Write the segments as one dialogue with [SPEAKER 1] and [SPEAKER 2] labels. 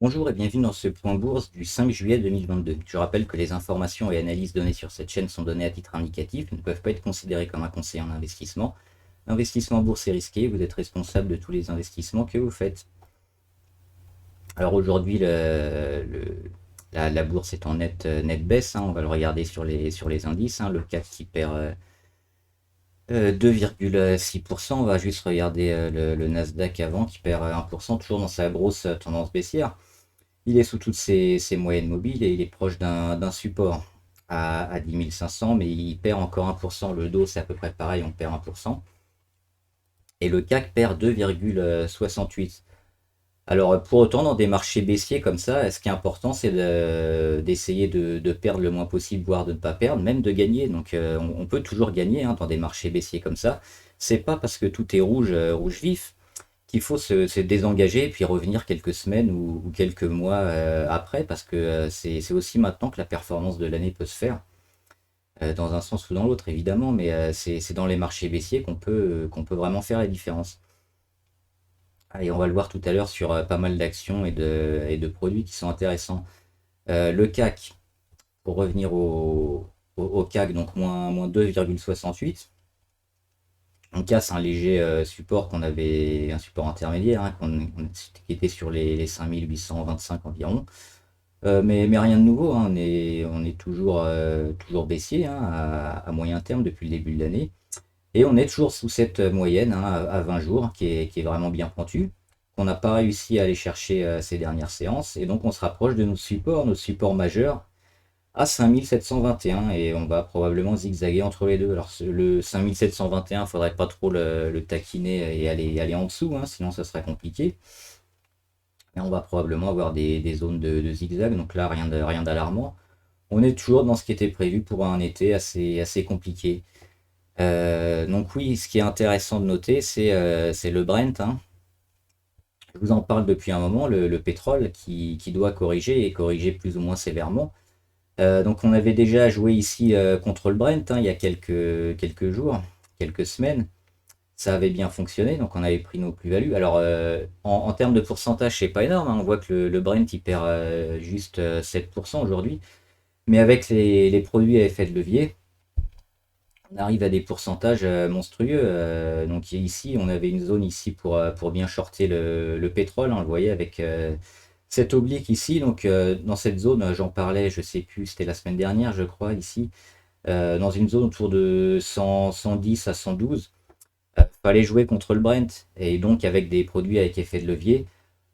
[SPEAKER 1] Bonjour et bienvenue dans ce point bourse du 5 juillet 2022. Je rappelle que les informations et analyses données sur cette chaîne sont données à titre indicatif, ne peuvent pas être considérées comme un conseil en investissement. L'investissement en bourse est risqué, vous êtes responsable de tous les investissements que vous faites. Alors aujourd'hui, la bourse est en net baisse, on va le regarder sur les indices, le CAC qui perd 2,6%, on va juste regarder le Nasdaq avant qui perd 1%, toujours dans sa grosse tendance baissière. Il est sous toutes ses moyennes mobiles et il est proche d'un support à 10 500, mais il perd encore 1%. Le dos, c'est à peu près pareil, on perd 1%. Et le CAC perd 2,68. Alors, pour autant, dans des marchés baissiers comme ça, ce qui est important, c'est d'essayer de perdre le moins possible, voire de ne pas perdre, même de gagner. Donc, on peut toujours gagner dans des marchés baissiers comme ça. C'est pas parce que tout est rouge, rouge vif, qu'il faut se désengager et puis revenir quelques semaines ou quelques mois après, parce que c'est aussi maintenant que la performance de l'année peut se faire, dans un sens ou dans l'autre évidemment, mais c'est dans les marchés baissiers qu'on peut vraiment faire la différence. Et on va le voir tout à l'heure sur pas mal d'actions et de produits qui sont intéressants. Le CAC, pour revenir au CAC, donc moins 2,68. On casse un léger support un support intermédiaire qui était sur les 5825 environ. Mais rien de nouveau, on est toujours baissier à moyen terme depuis le début de l'année. Et on est toujours sous cette moyenne à 20 jours qui est vraiment bien pointue, qu'on n'a pas réussi à aller chercher ces dernières séances. Et donc on se rapproche de nos supports majeurs à 5721 et on va probablement zigzaguer entre les deux. Alors le 5721, il faudrait pas trop le taquiner et aller en dessous, sinon ça serait compliqué. Mais on va probablement avoir des zones de zigzag, donc là rien d'alarmant. On est toujours dans ce qui était prévu pour un été assez compliqué. Donc oui, ce qui est intéressant de noter, c'est le Brent. Je vous en parle depuis un moment, le pétrole qui doit corriger et corriger plus ou moins sévèrement. Donc on avait déjà joué ici contre le Brent il y a quelques jours, quelques semaines. Ça avait bien fonctionné, donc on avait pris nos plus-values. Alors en termes de pourcentage, c'est pas énorme, on voit que le Brent il perd juste 7% aujourd'hui. Mais avec les produits à effet de levier, on arrive à des pourcentages monstrueux. Donc ici, on avait une zone ici pour bien shorter le pétrole, on le voyait avec cette oblique ici. Donc dans cette zone, j'en parlais, je sais plus, c'était la semaine dernière, je crois, ici, dans une zone autour de 100, 110 à 112. Fallait jouer contre le Brent. Et donc avec des produits avec effet de levier,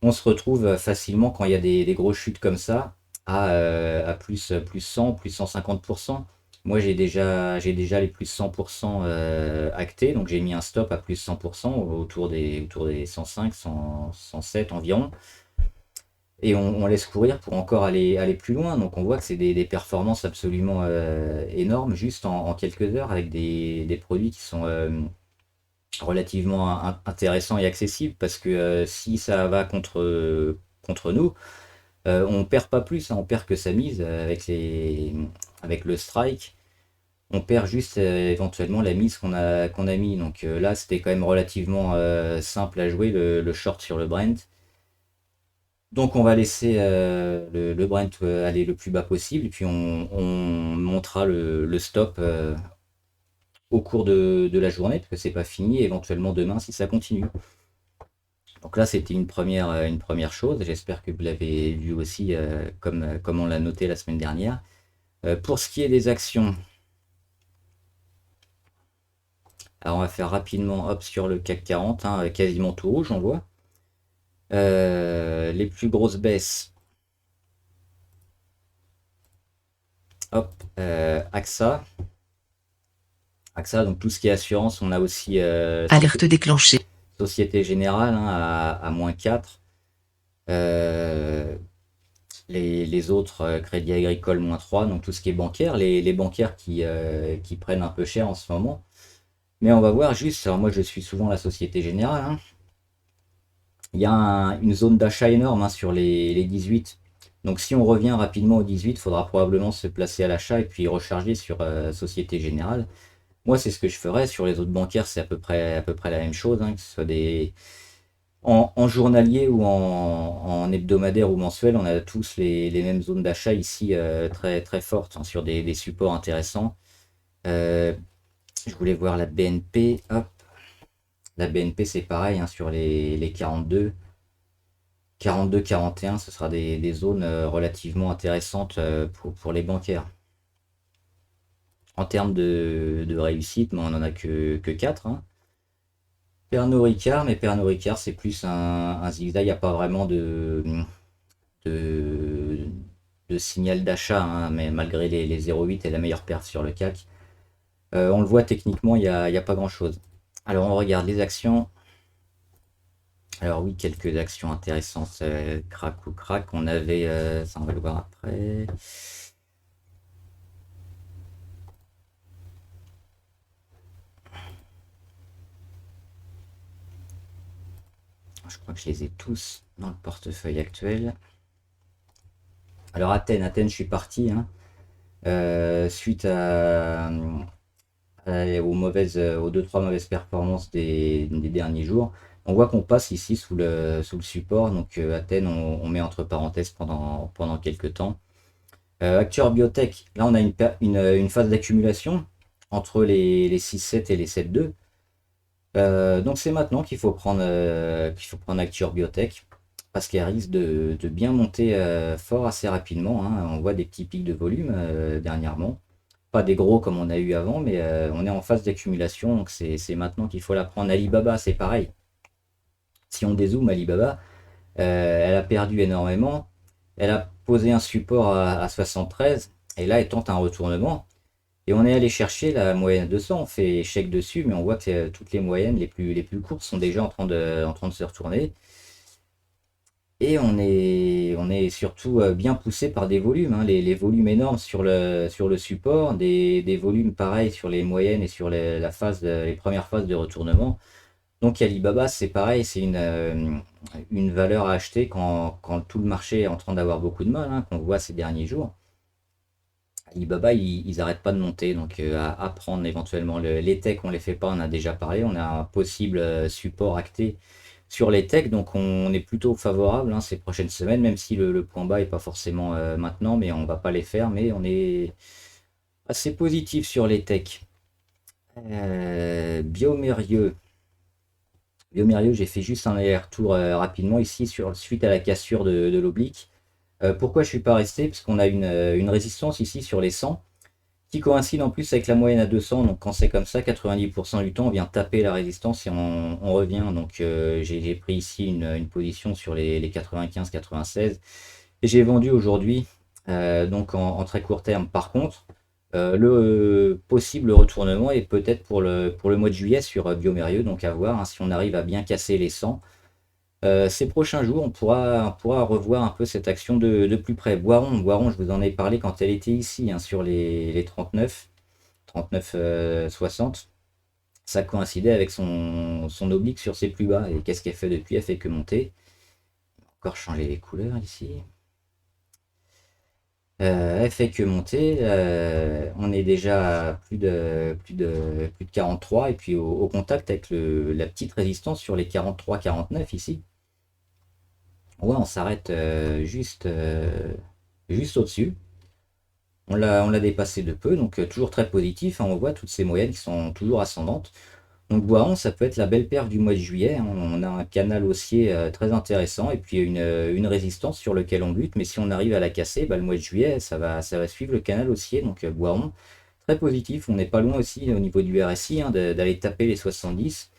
[SPEAKER 1] on se retrouve facilement quand il y a des grosses chutes comme ça à plus 100, plus 150%. Moi j'ai déjà les plus 100% actés, donc j'ai mis un stop à plus 100% autour des 105, 100, 107 environ. Et on laisse courir pour encore aller plus loin. Donc on voit que c'est des performances absolument énormes juste en quelques heures avec des produits qui sont relativement intéressant et accessible parce que si ça va contre nous, on perd pas plus, on perd que sa mise avec le strike. On perd juste éventuellement la mise qu'on a mis. Donc là, c'était quand même relativement simple à jouer le short sur le Brent. Donc on va laisser le Brent aller le plus bas possible et puis on montera le stop au cours de la journée parce que c'est pas fini, éventuellement demain si ça continue. Donc là, c'était une première chose. J'espère que vous l'avez vu aussi, comme on l'a noté la semaine dernière. Pour ce qui est des actions, alors on va faire rapidement hop sur le CAC 40, quasiment tout rouge, on voit. Les plus grosses baisses, hop, AXA. AXA, donc tout ce qui est assurance, on a aussi
[SPEAKER 2] Alerte déclenchée.
[SPEAKER 1] Société Générale à -4. Euh, les autres, Crédit Agricole -3, donc tout ce qui est bancaire, les bancaires qui prennent un peu cher en ce moment. Mais on va voir juste, alors moi je suis souvent la Société Générale. Il y a une zone d'achat énorme sur les 18. Donc si on revient rapidement aux 18, il faudra probablement se placer à l'achat et puis recharger sur Société Générale. Moi c'est ce que je ferais, sur les autres bancaires c'est à peu près la même chose, que ce soit En journalier ou en hebdomadaire ou mensuel, on a tous les mêmes zones d'achat ici très, très fortes, hein, sur des supports intéressants. Euh, je voulais voir la BNP. Hop. La BNP, c'est pareil, hein, sur les 42, 41, ce sera des zones relativement intéressantes pour les bancaires. En termes de réussite, on n'en a que 4, hein. Pernod Ricard, mais Pernod Ricard, c'est plus un zigzag, il n'y a pas vraiment de, de signal d'achat, hein, mais malgré les 0,8 et la meilleure perf sur le CAC. On le voit techniquement, il y a pas grand-chose. Alors on regarde les actions. Alors oui, quelques actions intéressantes, crack ou crack. On avait, ça on va le voir après. Je crois que je les ai tous dans le portefeuille actuel. Alors Athènes, je suis parti, hein, suite aux 2-3 mauvaises performances des derniers jours. On voit qu'on passe ici sous le support, donc Athènes, on met entre parenthèses pendant quelques temps. Acteur Biotech, là on a une phase d'accumulation entre les 6,7 et les 7,2. Donc c'est maintenant qu'il faut prendre Acteur Biotech parce qu'elle risque de bien monter fort assez rapidement, hein. On voit des petits pics de volume dernièrement. Pas des gros comme on a eu avant, mais on est en phase d'accumulation, donc c'est maintenant qu'il faut la prendre. Alibaba, c'est pareil. Si on dézoome Alibaba, elle a perdu énormément. Elle a posé un support à 73, et là elle tente un retournement. Et on est allé chercher la moyenne à 200, on fait échec dessus, mais on voit que toutes les moyennes les plus courtes sont déjà en train de se retourner. Et on est surtout bien poussé par des volumes, hein, les volumes énormes sur le support, des volumes pareils sur les moyennes et sur les premières phases de retournement. Donc Alibaba, c'est pareil, c'est une valeur à acheter quand tout le marché est en train d'avoir beaucoup de mal, hein, qu'on voit ces derniers jours. Alibaba, ils n'arrêtent pas de monter, donc à prendre éventuellement. Les techs, on les fait pas, on a déjà parlé, on a un possible support acté sur les techs, donc on est plutôt favorable, hein, ces prochaines semaines, même si le point bas est pas forcément maintenant, mais on va pas les faire, mais on est assez positif sur les techs. Biomérieux. Biomérieux, j'ai fait juste un aller-retour rapidement ici suite à la cassure de l'oblique. Pourquoi je suis pas resté? Parce qu'on a une résistance ici sur les 100 qui coïncide en plus avec la moyenne à 200. Donc quand c'est comme ça, 90% du temps, on vient taper la résistance et on revient. Donc j'ai pris ici une position sur les 95-96 et j'ai vendu aujourd'hui, donc en très court terme. Par contre, le possible retournement est peut-être pour le mois de juillet sur Biomérieux, donc à voir, hein, si on arrive à bien casser les 100. Ces prochains jours, on pourra revoir un peu cette action de plus près. Boiron, je vous en ai parlé quand elle était ici, hein, sur les 39, 60. Ça coïncidait avec son oblique sur ses plus bas. Et qu'est-ce qu'elle fait depuis? Elle fait que monter. Encore changer les couleurs ici. Elle fait que monter. On est déjà à plus de 43. Et puis au contact avec la petite résistance sur les 43-49 ici. Ouais, on s'arrête juste au-dessus. On l'a dépassé de peu, donc toujours très positif, hein. On voit toutes ces moyennes qui sont toujours ascendantes. Donc Boiron, ça peut être la belle perf du mois de juillet, hein. On a un canal haussier très intéressant et puis une résistance sur lequel on bute. Mais si on arrive à la casser, bah, le mois de juillet, ça va suivre le canal haussier. Donc Boiron, très positif. On n'est pas loin aussi au niveau du RSI, hein, d'aller taper les 70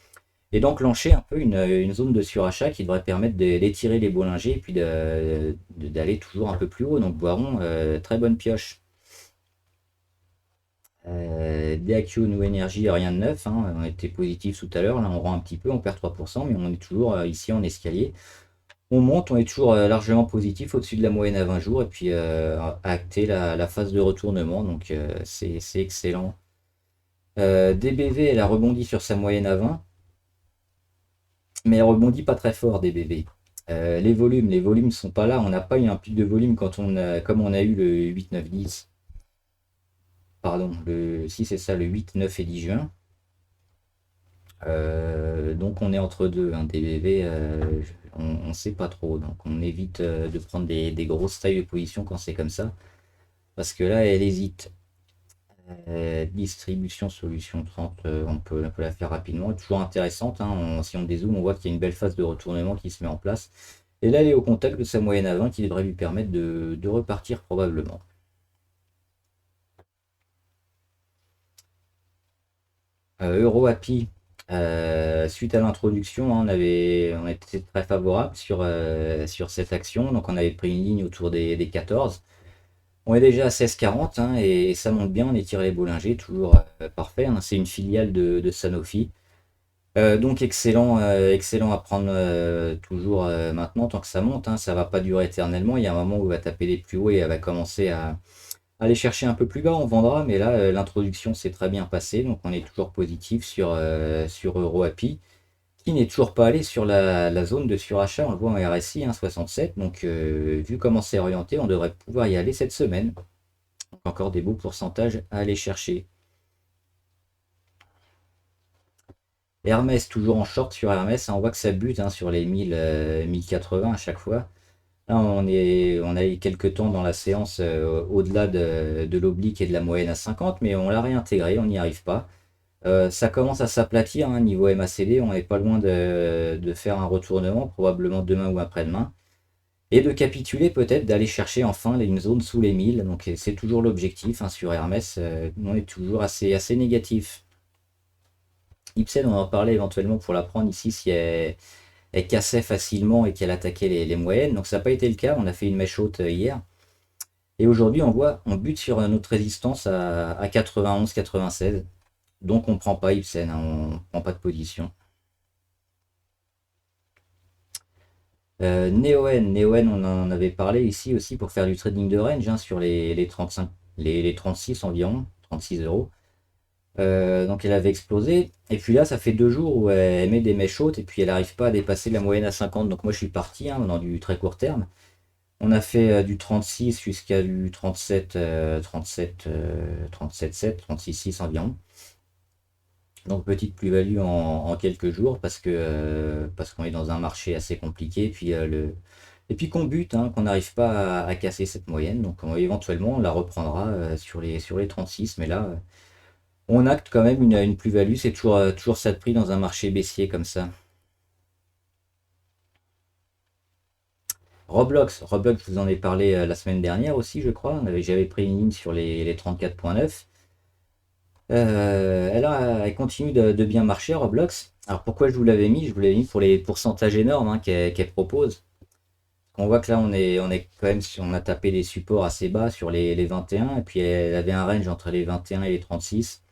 [SPEAKER 1] et d'enclencher un peu une zone de surachat qui devrait permettre d'étirer les Bollinger et puis d'aller toujours un peu plus haut. Donc Boiron, très bonne pioche. DAQ, New Energy, rien de neuf, hein. On était positif tout à l'heure, là on rend un petit peu, on perd 3%, mais on est toujours ici en escalier. On monte, on est toujours largement positif au-dessus de la moyenne à 20 jours et puis à acter la phase de retournement, donc c'est excellent. DBV, elle a rebondi sur sa moyenne à 20, mais elle rebondit pas très fort, DBV. Les volumes sont pas là, on n'a pas eu un pic de volume comme on a eu le 8, 9, 10. Pardon, si c'est ça, le 8, 9 et 10 juin. Donc on est entre deux, hein, des BV, on ne sait pas trop. Donc on évite de prendre des grosses tailles de position quand c'est comme ça. Parce que là, elle hésite. Distribution solution 30, on peut la faire rapidement. Toujours intéressante, hein. Si on dézoome, on voit qu'il y a une belle phase de retournement qui se met en place. Et là, elle est au contact de sa moyenne à 20 qui devrait lui permettre de repartir probablement. EuroAPI, suite à l'introduction, hein, on était très favorable sur cette action. Donc on avait pris une ligne autour des 14. On est déjà à 16,40, hein, et ça monte bien. On est tiré les Bollinger, toujours parfait, hein. C'est une filiale de Sanofi. Donc excellent, excellent à prendre toujours maintenant tant que ça monte, hein. Ça va pas durer éternellement. Il y a un moment où elle va taper les plus hauts et elle va commencer à aller chercher un peu plus bas. On vendra, mais là l'introduction s'est très bien passée, donc on est toujours positif sur EuroAPI qui n'est toujours pas allé sur la zone de surachat. On le voit en RSI, hein, 67. Donc vu comment c'est orienté, on devrait pouvoir y aller cette semaine. Donc encore des beaux pourcentages à aller chercher. Hermès, toujours en short sur Hermès, hein. On voit que ça bute, hein, sur les 1000, 1080 à chaque fois. Là, on a eu quelques temps dans la séance au-delà de l'oblique et de la moyenne à 50, mais on l'a réintégré, on n'y arrive pas. Ça commence à s'aplatir, hein, niveau MACD, on n'est pas loin de faire un retournement, probablement demain ou après-demain, et de capituler peut-être, d'aller chercher enfin une zone sous les 1000. Donc c'est toujours l'objectif, hein, sur Hermès, on est toujours assez négatif. Ipsen, on en parlait éventuellement pour la prendre ici si elle cassait facilement et qu'elle attaquait les moyennes. Donc ça n'a pas été le cas, on a fait une mèche haute hier. Et aujourd'hui, on bute sur notre résistance à 91-96. Donc on ne prend pas Ipsen, hein, on ne prend pas de position. Neoen, on en avait parlé ici aussi pour faire du trading de range, hein, sur les 35, les 36 environ, 36 euros. Donc elle avait explosé. Et puis là, ça fait 2 jours où elle met des mèches hautes et puis elle n'arrive pas à dépasser la moyenne à 50. Donc moi je suis parti, hein, dans du très court terme. On a fait du 36 jusqu'à du 37, 37,7, 36,6 environ. Donc petite plus-value en quelques jours parce qu'on est dans un marché assez compliqué. Et puis qu'on bute, hein, qu'on n'arrive pas à casser cette moyenne. Donc éventuellement on la reprendra sur les 36. Mais là, on acte quand même une plus-value. C'est toujours ça de prix dans un marché baissier comme ça. Roblox, je vous en ai parlé la semaine dernière aussi, je crois. J'avais pris une ligne sur les 34,9. Elle continue de bien marcher, Roblox. Alors pourquoi je vous l'avais mis? Je vous l'avais mis pour les pourcentages énormes, hein, qu'elle propose. On voit que là, on est quand même, on a tapé des supports assez bas sur les 21, et puis elle avait un range entre les 21 et les 36.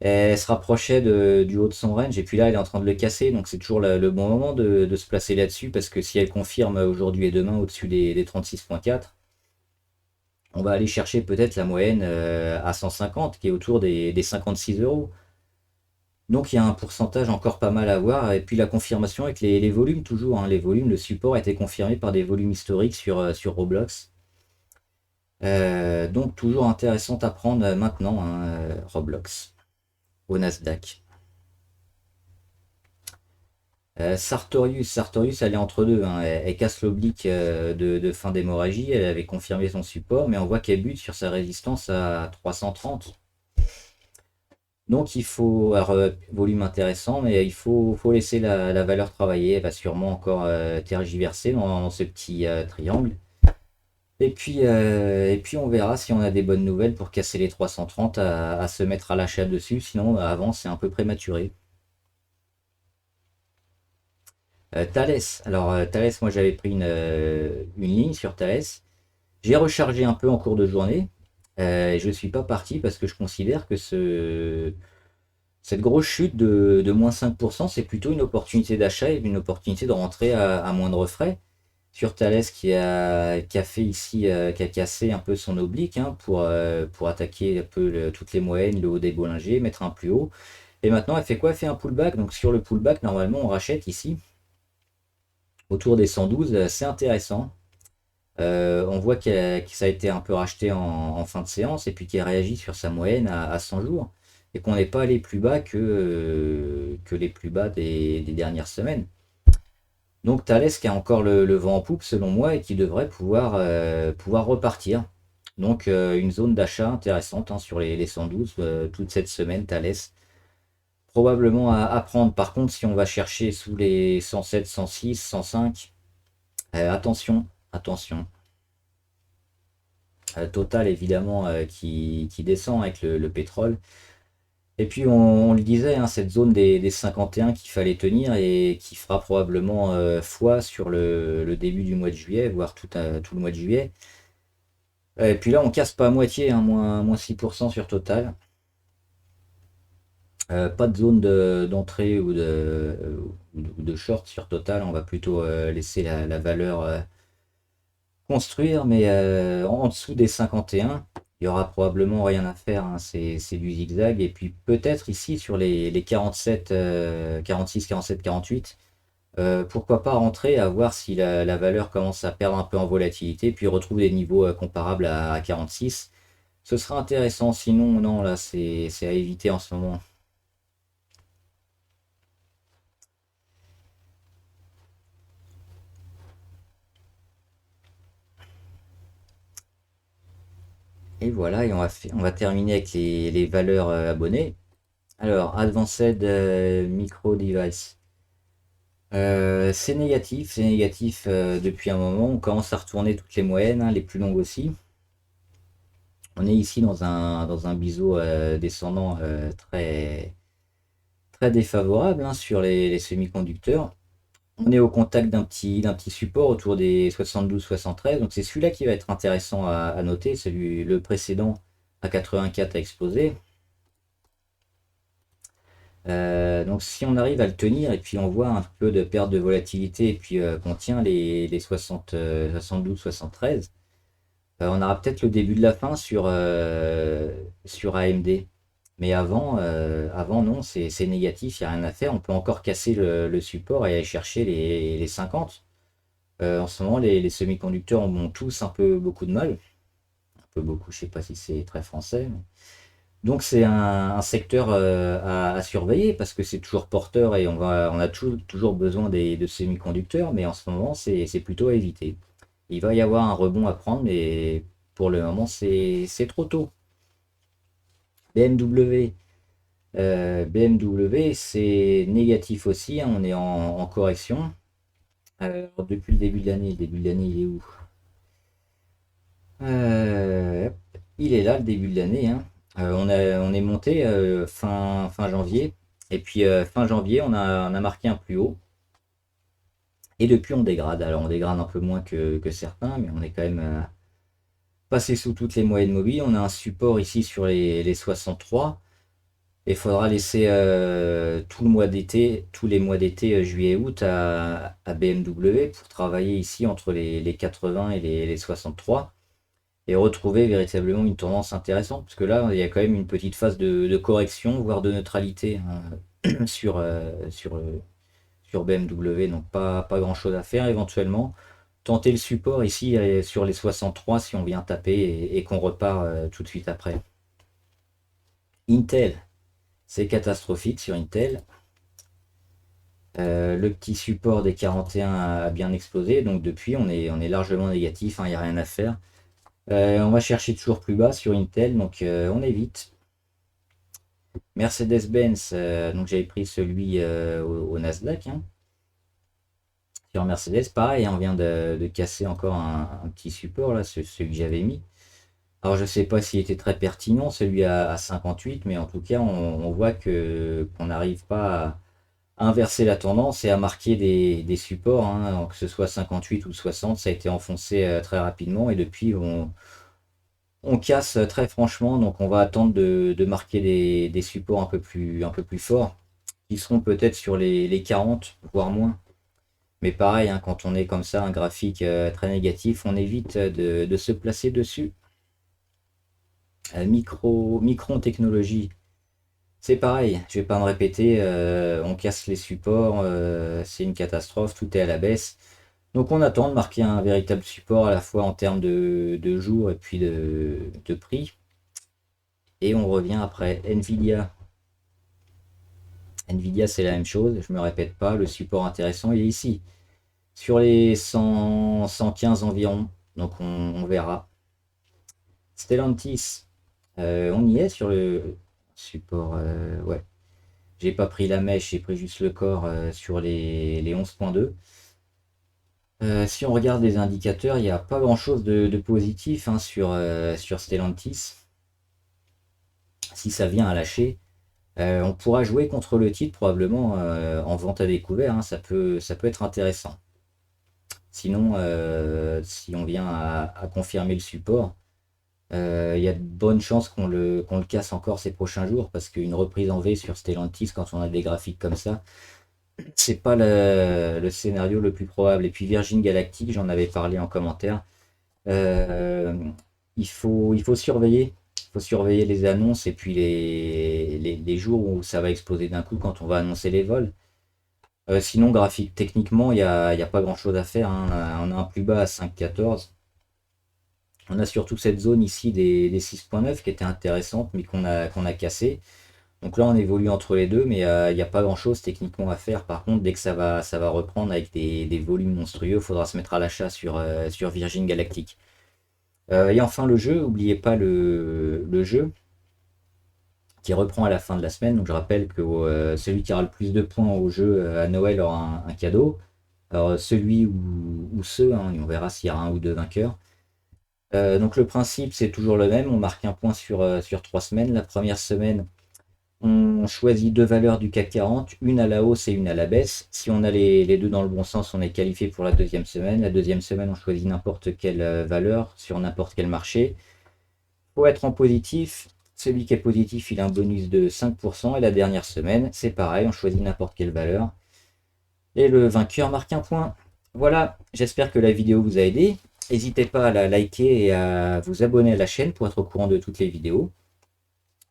[SPEAKER 1] Elle se rapprochait du haut de son range, et puis là, elle est en train de le casser, donc c'est toujours le bon moment de se placer là-dessus, parce que si elle confirme aujourd'hui et demain au-dessus des 36,4, on va aller chercher peut-être la moyenne à 150, qui est autour des 56 euros. Donc il y a un pourcentage encore pas mal à voir, et puis la confirmation avec les volumes toujours, hein. Les volumes, le support a été confirmé par des volumes historiques sur Roblox. Donc toujours intéressant à prendre maintenant, hein, Roblox, au Nasdaq. Sartorius, elle est entre deux, hein. Elle casse l'oblique de fin d'hémorragie. Elle avait confirmé son support, mais on voit qu'elle bute sur sa résistance à 330. Donc il faut, alors, volume intéressant, mais il faut laisser la valeur travailler. Elle va sûrement encore tergiverser dans ce petit triangle. Et puis on verra si on a des bonnes nouvelles pour casser les 330 à se mettre à l'achat dessus. Sinon, avant, c'est un peu prématuré. Thales. Alors Thales, moi j'avais pris une ligne sur Thales. J'ai rechargé un peu en cours de journée. Et je ne suis pas parti parce que je considère que cette grosse chute de moins 5%, c'est plutôt une opportunité d'achat et une opportunité de rentrer à moindre frais. Sur Thales qui a fait ici, qui a cassé un peu son oblique, hein, pour attaquer un peu toutes les moyennes, le haut des Bollinger, mettre un plus haut. Et maintenant, elle fait quoi? Elle fait un pullback. Donc sur le pullback, normalement, on rachète ici autour des 112. C'est intéressant. On voit que ça a été un peu racheté en fin de séance et puis qu'il réagit sur sa moyenne à 100 jours. et qu'on n'est pas allé plus bas que les plus bas des dernières semaines. Donc Thales qui a encore le vent en poupe selon moi et qui devrait pouvoir repartir. Donc une zone d'achat intéressante hein, sur les 112 toute cette semaine Thales. Probablement à prendre. Par contre, si on va chercher sous les 107, 106, 105, attention, attention. Total évidemment qui descend avec le pétrole. Et puis on le disait, hein, cette zone des 51 qu'il fallait tenir et qui fera probablement foi sur le début du mois de juillet, voire tout le mois de juillet. Et puis là on casse pas à moitié, hein, moins 6% sur Total. Pas de zone d'entrée ou de short sur Total, on va plutôt laisser la valeur construire, mais en dessous des 51, il y aura probablement rien à faire, hein, c'est du zigzag. Et puis peut-être ici sur les 47, 46, 47, 48, pourquoi pas rentrer à voir si la valeur commence à perdre un peu en volatilité, puis retrouve des niveaux comparables à 46. Ce sera intéressant, sinon non, là c'est à éviter en ce moment. Et voilà, et on va terminer avec les valeurs abonnées. Alors, Advanced Micro Device. C'est négatif depuis un moment. On commence à retourner toutes les moyennes, hein, les plus longues aussi. On est ici dans un biseau descendant très, très défavorable hein, sur les semi-conducteurs. On est au contact d'un petit support autour des 72-73. Donc c'est celui-là qui va être intéressant à noter. Le précédent à 84 a explosé. Donc si on arrive à le tenir et puis on voit un peu de perte de volatilité et puis qu'on tient les 60, 72, 73, on aura peut-être le début de la fin sur AMD. Mais avant non, c'est négatif, il n'y a rien à faire. On peut encore casser le support et aller chercher les 50. En ce moment, les semi-conducteurs ont tous un peu beaucoup de mal. Un peu beaucoup, je ne sais pas si c'est très français. Donc c'est un secteur à surveiller parce que c'est toujours porteur et on a toujours besoin de semi-conducteurs, mais en ce moment c'est plutôt à éviter. Il va y avoir un rebond à prendre, mais pour le moment c'est trop tôt. BMW, BMW c'est négatif aussi, hein, on est en correction. Depuis le début de l'année il est où? Hop, il est là le début de l'année, hein. On est monté fin janvier. Et puis fin janvier, on a marqué un plus haut. Et depuis, on dégrade. Alors, on dégrade un peu moins que certains, mais on est quand même passé sous toutes les moyennes mobiles. On a un support ici sur les 63. Et il faudra laisser tout le mois d'été, tous les mois d'été, juillet, août, à BMW pour travailler ici entre les 80 et les 63 et retrouver véritablement une tendance intéressante, parce que là, il y a quand même une petite phase de correction, voire de neutralité hein, sur BMW, donc pas grand-chose à faire éventuellement. Tenter le support ici sur les 63 si on vient taper et qu'on repart tout de suite après. Intel, c'est catastrophique sur Intel. Le petit support des 41 a bien explosé, donc depuis on est largement négatif, il n'y a rien à faire. On va chercher toujours plus bas sur Intel, donc on évite. Mercedes-Benz, donc j'avais pris celui au Nasdaq. Hein. Sur Mercedes, pareil, on vient de casser encore un petit support, là, celui que j'avais mis. Alors je sais pas s'il était très pertinent, celui à 58, mais en tout cas, on voit qu'on n'arrive pas à inverser la tendance et à marquer des supports, hein, que ce soit 58 ou 60, ça a été enfoncé très rapidement et depuis on casse très franchement, donc on va attendre de marquer des supports un peu plus forts, qui seront peut-être sur les 40, voire moins. Mais pareil, hein, quand on est comme ça, un graphique très négatif, on évite de se placer dessus. Micron Technologie, c'est pareil, je vais pas me répéter, on casse les supports, c'est une catastrophe, tout est à la baisse. Donc on attend de marquer un véritable support à la fois en termes de jours et puis de prix. Et on revient après. Nvidia. Nvidia, c'est la même chose, je me répète pas, le support intéressant, il est ici, sur les 100, 115 environ, donc on verra. Stellantis, on y est sur le support, ouais. J'ai pas pris la mèche, j'ai pris juste le corps sur les 11,2. Si on regarde les indicateurs, il n'y a pas grand chose de positif hein, sur Stellantis. Si ça vient à lâcher, on pourra jouer contre le titre probablement en vente à découvert, hein, ça peut être intéressant. Sinon, si on vient à confirmer le support, il y a de bonnes chances qu'on le casse encore ces prochains jours parce qu'une reprise en V sur Stellantis, quand on a des graphiques comme ça, c'est pas le scénario le plus probable. Et puis Virgin Galactic, j'en avais parlé en commentaire. Euh, il faut surveiller. Il faut surveiller les annonces et puis les jours où ça va exploser d'un coup quand on va annoncer les vols. Sinon, graphique, techniquement, il y a pas grand-chose à faire, hein. On a un plus bas à 5,14. On a surtout cette zone ici des 6,9 qui était intéressante mais qu'on a cassé. Donc là, on évolue entre les deux, mais il n'y a pas grand-chose techniquement à faire. Par contre, dès que ça va reprendre avec des volumes monstrueux, il faudra se mettre à l'achat sur Virgin Galactic. Et enfin, le jeu, n'oubliez pas le jeu qui reprend à la fin de la semaine. Donc je rappelle que celui qui aura le plus de points au jeu à Noël aura un cadeau. Alors celui ou ceux, hein, on verra s'il y aura un ou deux vainqueurs. Donc le principe, c'est toujours le même. On marque un point sur 3 semaines. La première semaine, on choisit deux valeurs du CAC 40, une à la hausse et une à la baisse. Si on a les deux dans le bon sens, on est qualifié pour la deuxième semaine. La deuxième semaine, on choisit n'importe quelle valeur sur n'importe quel marché. Il faut être en positif. Celui qui est positif, il a un bonus de 5%. Et la dernière semaine, c'est pareil, on choisit n'importe quelle valeur. Et le vainqueur marque un point. Voilà, j'espère que la vidéo vous a aidé. N'hésitez pas à la liker et à vous abonner à la chaîne pour être au courant de toutes les vidéos.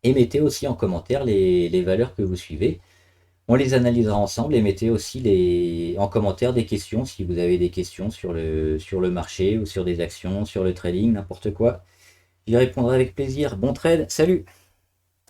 [SPEAKER 1] Et mettez aussi en commentaire les valeurs que vous suivez. On les analysera ensemble et mettez aussi en commentaire des questions si vous avez des questions sur le marché ou sur des actions, sur le trading, n'importe quoi. J'y répondrai avec plaisir. Bon trade, salut!